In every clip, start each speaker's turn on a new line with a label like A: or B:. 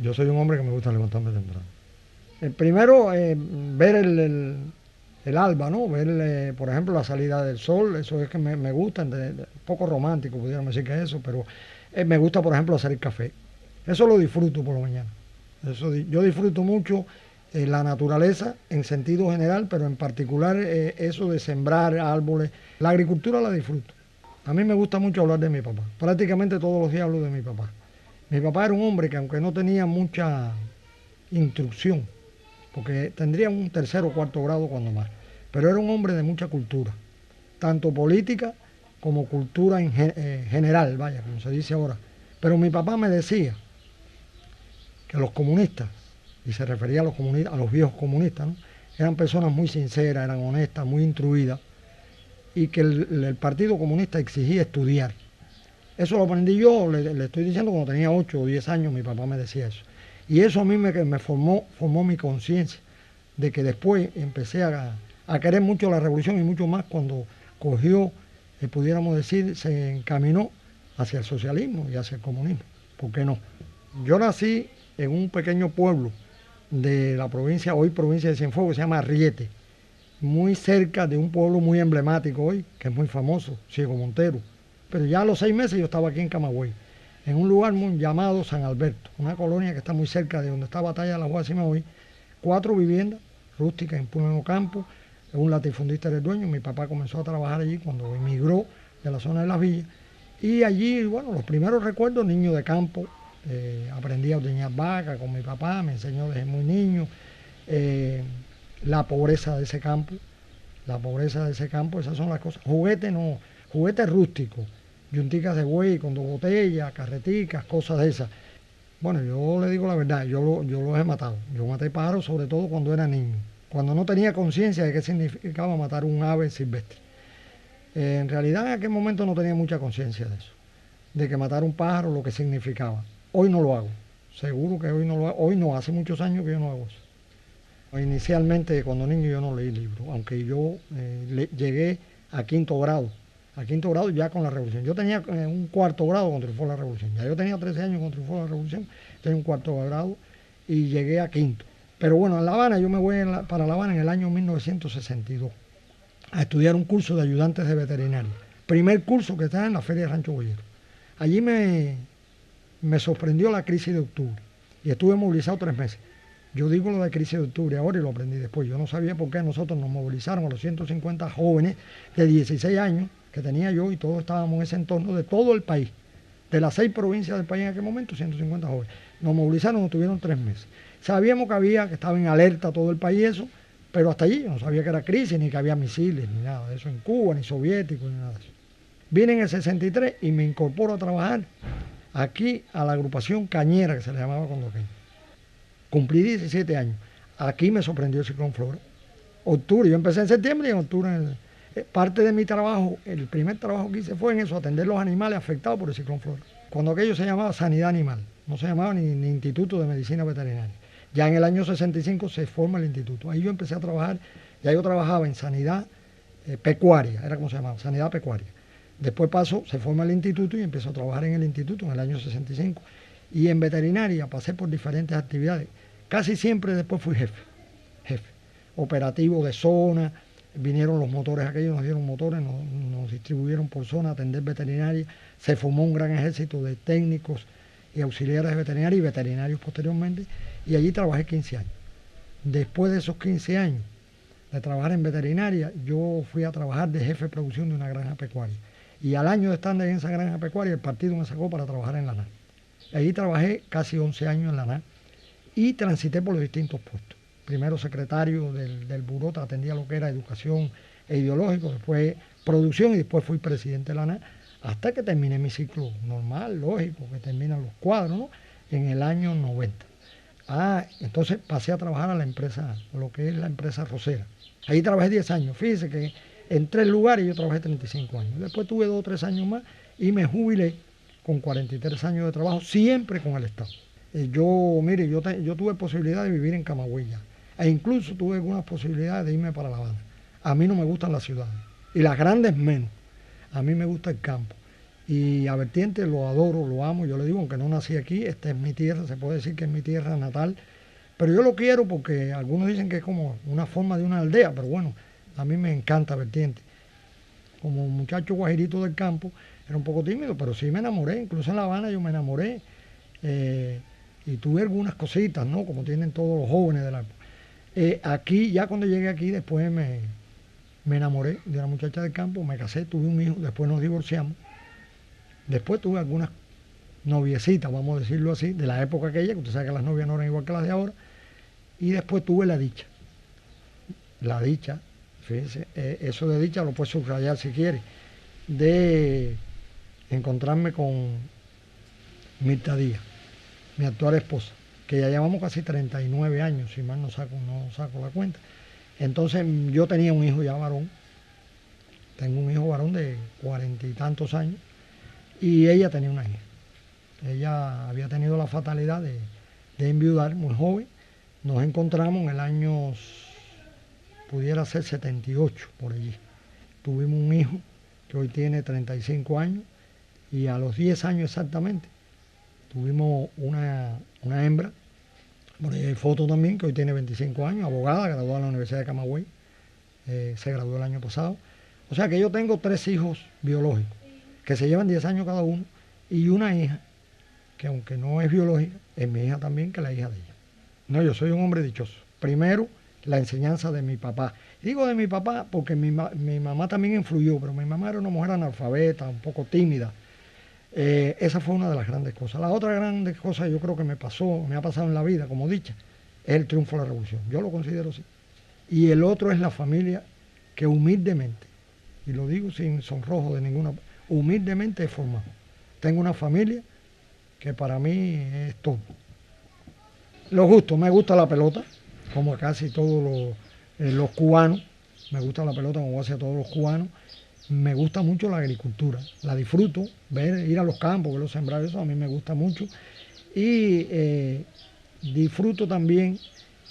A: Yo soy un hombre que me gusta levantarme temprano. Primero, ver el alba, ¿no? Ver, por ejemplo, la salida del sol, eso es que me gusta, un poco romántico, pudiéramos decir que eso, pero me gusta, por ejemplo, hacer el café. Eso lo disfruto por la mañana. Yo disfruto mucho la naturaleza en sentido general, pero en particular eso de sembrar árboles. La agricultura la disfruto. A mí me gusta mucho hablar de mi papá. Prácticamente todos los días hablo de mi papá. Mi papá era un hombre que aunque no tenía mucha instrucción, porque tendría un tercer o cuarto grado cuando más, pero era un hombre de mucha cultura, tanto política como cultura general, vaya, como se dice ahora. Pero mi papá me decía que los comunistas, y se refería a los comunistas, a los viejos comunistas, ¿no? Eran personas muy sinceras, eran honestas, muy instruidas, y que el Partido Comunista exigía estudiar. Eso lo aprendí yo, le estoy diciendo cuando tenía 8 o 10 años, mi papá me decía eso. Y eso a mí me formó mi conciencia, de que después empecé a querer mucho la revolución y mucho más cuando cogió, pudiéramos decir, se encaminó hacia el socialismo y hacia el comunismo. ¿Por qué no? Yo nací en un pequeño pueblo de la provincia, hoy provincia de Cienfuegos, que se llama Arriete, muy cerca de un pueblo muy emblemático hoy, que es muy famoso, Ciego Montero. Pero ya a los 6 meses yo estaba aquí en Camagüey, en un lugar muy llamado San Alberto, una colonia que está muy cerca de donde está Batalla de la Guasima hoy, 4 viviendas rústicas en pleno campo, un latifundista era el dueño, mi papá comenzó a trabajar allí cuando emigró de la zona de las villas, y allí, bueno, los primeros recuerdos, niño de campo, aprendí a ordeñar vacas con mi papá, me enseñó desde muy niño, eh, la pobreza de ese campo, esas son las cosas. Juguetes no, juguetes rústicos, yunticas de buey con 2 botellas, carreticas, cosas de esas. Bueno, yo le digo la verdad, yo los he matado. Yo maté pájaros sobre todo cuando era niño, cuando no tenía conciencia de qué significaba matar un ave silvestre. En realidad en aquel momento no tenía mucha conciencia de eso, de que matar un pájaro lo que significaba. Hoy no lo hago, seguro que hoy no lo hago, hoy no, hace muchos años que yo no hago eso. Inicialmente, cuando niño, yo no leí libros, aunque yo llegué a quinto grado. A quinto grado ya con la revolución. Yo tenía un cuarto grado cuando triunfó la revolución. Ya yo tenía 13 años cuando triunfó la revolución. Tenía un cuarto grado y llegué a quinto. Pero bueno, en La Habana, yo me voy para La Habana en el año 1962 a estudiar un curso de ayudantes de veterinaria. Primer curso que está en la Feria de Rancho Boyero. Allí me sorprendió la crisis de octubre y estuve movilizado 3 meses. Yo digo lo de crisis de octubre ahora y lo aprendí después. Yo no sabía por qué nosotros nos movilizaron a los 150 jóvenes de 16 años que tenía yo y todos estábamos en ese entorno de todo el país. De las 6 provincias del país en aquel momento, 150 jóvenes. Nos movilizaron, nos tuvieron 3 meses. Sabíamos que estaba en alerta todo el país eso, pero hasta allí yo no sabía que era crisis, ni que había misiles, ni nada de eso en Cuba, ni soviéticos, ni nada de eso. Vine en el 63 y me incorporo a trabajar aquí a la agrupación Cañera, que se le llamaba cuando aquello. Cumplí 17 años. Aquí me sorprendió el ciclón Flora. Octubre, yo empecé en septiembre y en octubre. Parte de mi trabajo, el primer trabajo que hice fue en eso, atender los animales afectados por el ciclón Flora. Cuando aquello se llamaba Sanidad Animal, no se llamaba ni Instituto de Medicina Veterinaria. Ya en el año 65 se forma el instituto. Ahí yo empecé a trabajar, ya yo trabajaba en sanidad pecuaria, era como se llamaba, sanidad pecuaria. Después paso, se forma el instituto y empiezo a trabajar en el instituto en el año 65. Y en veterinaria pasé por diferentes actividades. Casi siempre después fui jefe. Operativo de zona, vinieron los motores aquellos, nos dieron motores, nos distribuyeron por zona, atender veterinaria. Se formó un gran ejército de técnicos y auxiliares de veterinaria y veterinarios posteriormente. Y allí trabajé 15 años. Después de esos 15 años de trabajar en veterinaria, yo fui a trabajar de jefe de producción de una granja pecuaria. Y al año de estar en esa granja pecuaria, el partido me sacó para trabajar en la NAR. Allí trabajé casi 11 años en la NAR y transité por los distintos puestos. Primero secretario del buró, atendía lo que era educación e ideológico, después producción y después fui presidente de la NAR, hasta que terminé mi ciclo normal, lógico, que terminan los cuadros, ¿no? En el año 90. Entonces pasé a trabajar a la empresa, lo que es la empresa Rosera. Ahí trabajé 10 años, fíjese que en 3 lugares yo trabajé 35 años. Después tuve 2 o 3 años más y me jubilé con 43 años de trabajo, siempre con el Estado. Mire, yo tuve posibilidad de vivir en Camagüey ya, e incluso tuve algunas posibilidades de irme para La Habana. A mí no me gustan las ciudades, y las grandes menos. A mí me gusta el campo. Y a Vertiente lo adoro, lo amo, yo le digo, aunque no nací aquí, esta es mi tierra, se puede decir que es mi tierra natal, pero yo lo quiero porque algunos dicen que es como una forma de una aldea, pero bueno, a mí me encanta Vertiente. Como muchacho guajirito del campo, era un poco tímido, pero sí me enamoré, incluso en La Habana yo me enamoré, eh, y tuve algunas cositas, ¿no? Como tienen todos los jóvenes de la época. Aquí, ya cuando llegué aquí, después me enamoré de una muchacha del campo, me casé, tuve un hijo, después nos divorciamos. Después tuve algunas noviecitas, vamos a decirlo así, de la época aquella, que usted sabe que las novias no eran igual que las de ahora. Y después tuve la dicha, fíjese, eso de dicha lo puede subrayar si quiere, de encontrarme con Mirta Díaz, mi actual esposa, que ya llevamos casi 39 años, si mal no saco la cuenta. Entonces yo tenía un hijo ya varón, tengo un hijo varón de 40 y tantos años, y ella tenía una hija. Ella había tenido la fatalidad de enviudar muy joven. Nos encontramos en el año, pudiera ser 78, por allí. Tuvimos un hijo que hoy tiene 35 años y a los 10 años exactamente tuvimos una hembra. Por ahí hay foto también, que hoy tiene 25 años, abogada, graduada en la Universidad de Camagüey, se graduó el año pasado. O sea que yo tengo 3 hijos biológicos, que se llevan 10 años cada uno, y una hija, que aunque no es biológica, es mi hija también, que es la hija de ella. No, yo soy un hombre dichoso. Primero, la enseñanza de mi papá. Digo de mi papá porque mi mamá también influyó, pero mi mamá era una mujer analfabeta, un poco tímida. Esa fue una de las grandes cosas. La otra grande cosa yo creo que me ha pasado en la vida, como dicha, es el triunfo de la revolución. Yo lo considero así. Y el otro es la familia que humildemente, y lo digo sin sonrojo de ninguna, humildemente he formado. Tengo una familia que para mí es todo. Los gustos, me gusta la pelota, como a casi todos los cubanos, me gusta la pelota como hace a todos los cubanos. Me gusta mucho la agricultura, la disfruto, ir a los campos, verlos sembrar, eso a mí me gusta mucho. Y disfruto también,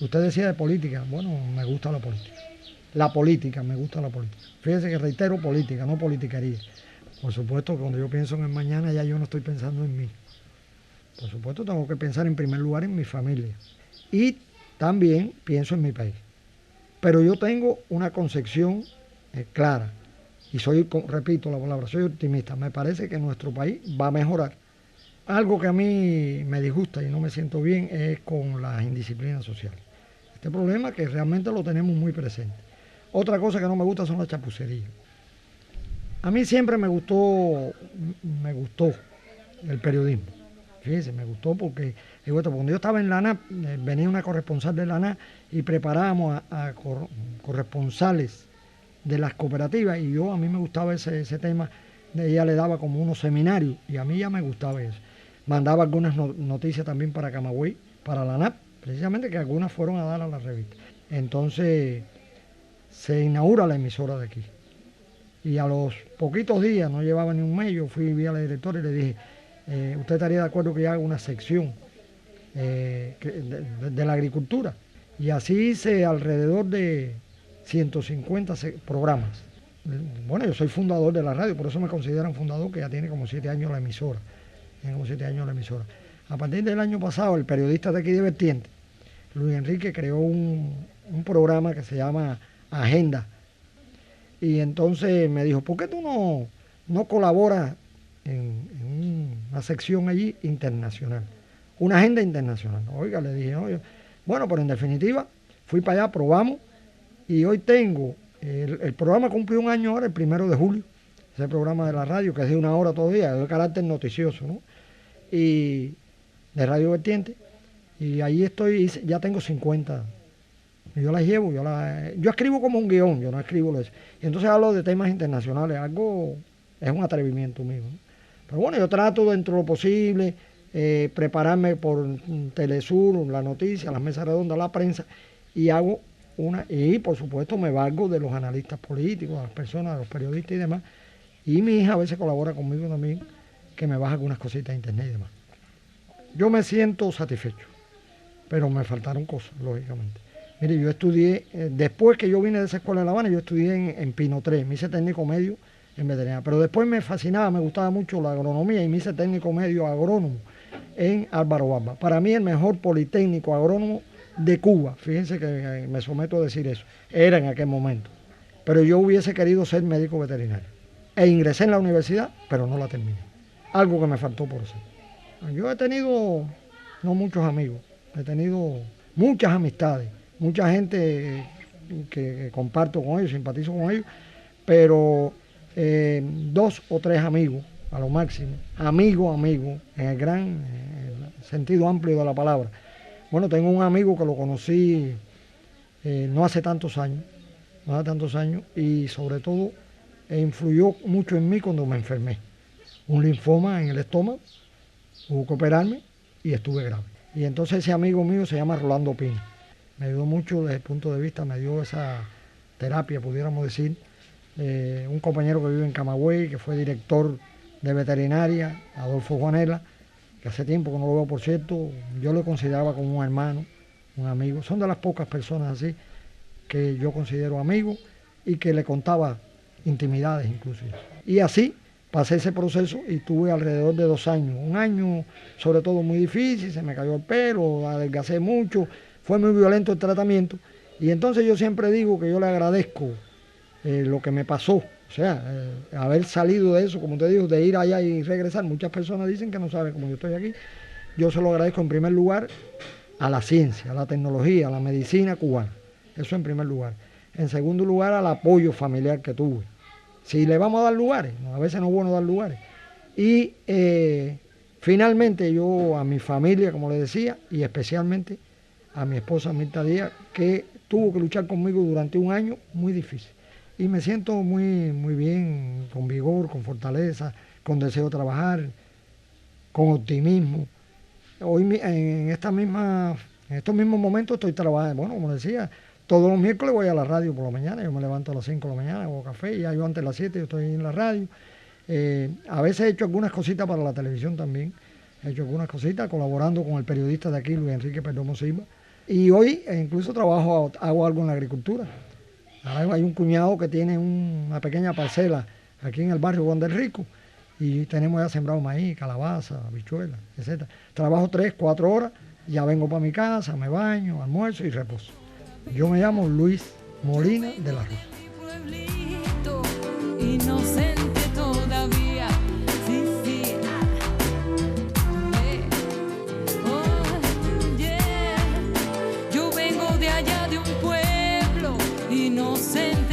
A: usted decía de política, bueno, me gusta la política. La política, me gusta la política. Fíjese que reitero política, no politiquería. Por supuesto que cuando yo pienso en el mañana ya yo no estoy pensando en mí. Por supuesto tengo que pensar en primer lugar en mi familia. Y también pienso en mi país. Pero yo tengo una concepción clara. Y repito la palabra, soy optimista. Me parece que nuestro país va a mejorar. Algo que a mí me disgusta y no me siento bien es con las indisciplinas sociales. Este problema que realmente lo tenemos muy presente. Otra cosa que no me gusta son las chapucerías. A mí siempre me gustó el periodismo. Fíjense, me gustó porque cuando yo estaba en la ANA, venía una corresponsal de la ANA y preparábamos a corresponsales de las cooperativas, y a mí me gustaba ese tema. Ella le daba como unos seminarios y a mí ya me gustaba eso. Mandaba algunas noticias también para Camagüey, para la ANAP, precisamente, que algunas fueron a dar a la revista. Entonces se inaugura la emisora de aquí. Y a los poquitos días, no llevaba ni un mes, yo vi a la directora y le dije, ¿usted estaría de acuerdo que yo haga una sección de la agricultura? Y así hice alrededor de 150 programas. Bueno, yo soy fundador de la radio, por eso me consideran fundador, que ya tiene como 7 años la emisora. Tiene como 7 años la emisora. A partir del año pasado, el periodista de aquí de Vertiente, Luis Enrique, creó un programa que se llama Agenda. Y entonces me dijo, ¿por qué tú no colaboras en una sección allí internacional? Una agenda internacional. Oiga, le dije, oye, bueno, pero en definitiva, fui para allá, probamos, y hoy tengo, el programa cumplió un año ahora, el 1 de julio, ese programa de la radio, que es de 1 hora todavía, es de carácter noticioso, ¿no? Y de Radio Vertiente, y ahí estoy, ya tengo 50. Y yo las llevo, yo escribo como un guión, yo no escribo eso. Y entonces hablo de temas internacionales, es un atrevimiento mío, ¿no? Pero bueno, yo trato dentro de lo posible, prepararme por Telesur, la noticia, las mesas redondas, la prensa, y y por supuesto me valgo de los analistas políticos, de las personas, de los periodistas y demás. Y mi hija a veces colabora conmigo también, que me baja algunas cositas de internet y demás. Yo me siento satisfecho, pero me faltaron cosas, lógicamente. Mire, yo estudié, después que yo vine de esa escuela de La Habana, yo estudié en Pino 3, me hice técnico medio en veterinaria. Pero después me fascinaba, me gustaba mucho la agronomía y me hice técnico medio agrónomo en Álvaro Barba. Para mí el mejor politécnico agrónomo de Cuba, fíjense que me someto a decir eso, era en aquel momento. Pero yo hubiese querido ser médico veterinario. E ingresé en la universidad, pero no la terminé. Algo que me faltó por hacer. Yo he tenido no muchos amigos, he tenido muchas amistades, mucha gente que comparto con ellos, simpatizo con ellos, pero 2 o 3 amigos, a lo máximo, amigos, en el gran sentido amplio de la palabra. Bueno, tengo un amigo que lo conocí no hace tantos años, y sobre todo influyó mucho en mí cuando me enfermé. Un linfoma en el estómago, hubo que operarme y estuve grave. Y entonces ese amigo mío se llama Rolando Pino. Me ayudó mucho desde el punto de vista, me dio esa terapia, pudiéramos decir. Un compañero que vive en Camagüey, que fue director de veterinaria, Adolfo Juanela, que hace tiempo que no lo veo, por cierto, yo lo consideraba como un hermano, un amigo. Son de las pocas personas así que yo considero amigos y que le contaba intimidades inclusive. Y así pasé ese proceso y tuve alrededor de 2 años. Un año sobre todo muy difícil, se me cayó el pelo, adelgacé mucho, fue muy violento el tratamiento. Y entonces yo siempre digo que yo le agradezco lo que me pasó. O sea, haber salido de eso, como te digo, de ir allá y regresar. Muchas personas dicen que no saben cómo yo estoy aquí. Yo se lo agradezco en primer lugar a la ciencia, a la tecnología, a la medicina cubana. Eso en primer lugar. En segundo lugar, al apoyo familiar que tuve. Si le vamos a dar lugares, a veces no es bueno dar lugares. Y finalmente yo a mi familia, como le decía, y especialmente a mi esposa Mirta Díaz, que tuvo que luchar conmigo durante un año muy difícil. Y me siento muy, muy bien, con vigor, con fortaleza, con deseo de trabajar, con optimismo. Hoy en estos mismos momentos estoy trabajando, bueno, como decía, todos los miércoles voy a la radio por la mañana, yo me levanto a las 5 de la mañana, hago café, y ya yo antes de las 7 yo estoy en la radio. A veces he hecho algunas cositas para la televisión también, he hecho algunas cositas colaborando con el periodista de aquí, Luis Enrique Perdomo Silva. Y hoy incluso hago algo en la agricultura. Ahora hay un cuñado que tiene una pequeña parcela aquí en el barrio Juan del Rico y tenemos ya sembrado maíz, calabaza, habichuelas, etc. Trabajo 3, 4 horas, ya vengo para mi casa, me baño, almuerzo y reposo. Yo me llamo Luis Molina de la Rosa.
B: Inocente todavía, sí, sí. Oh, yeah. Yo vengo de allá de un pueblo inocente.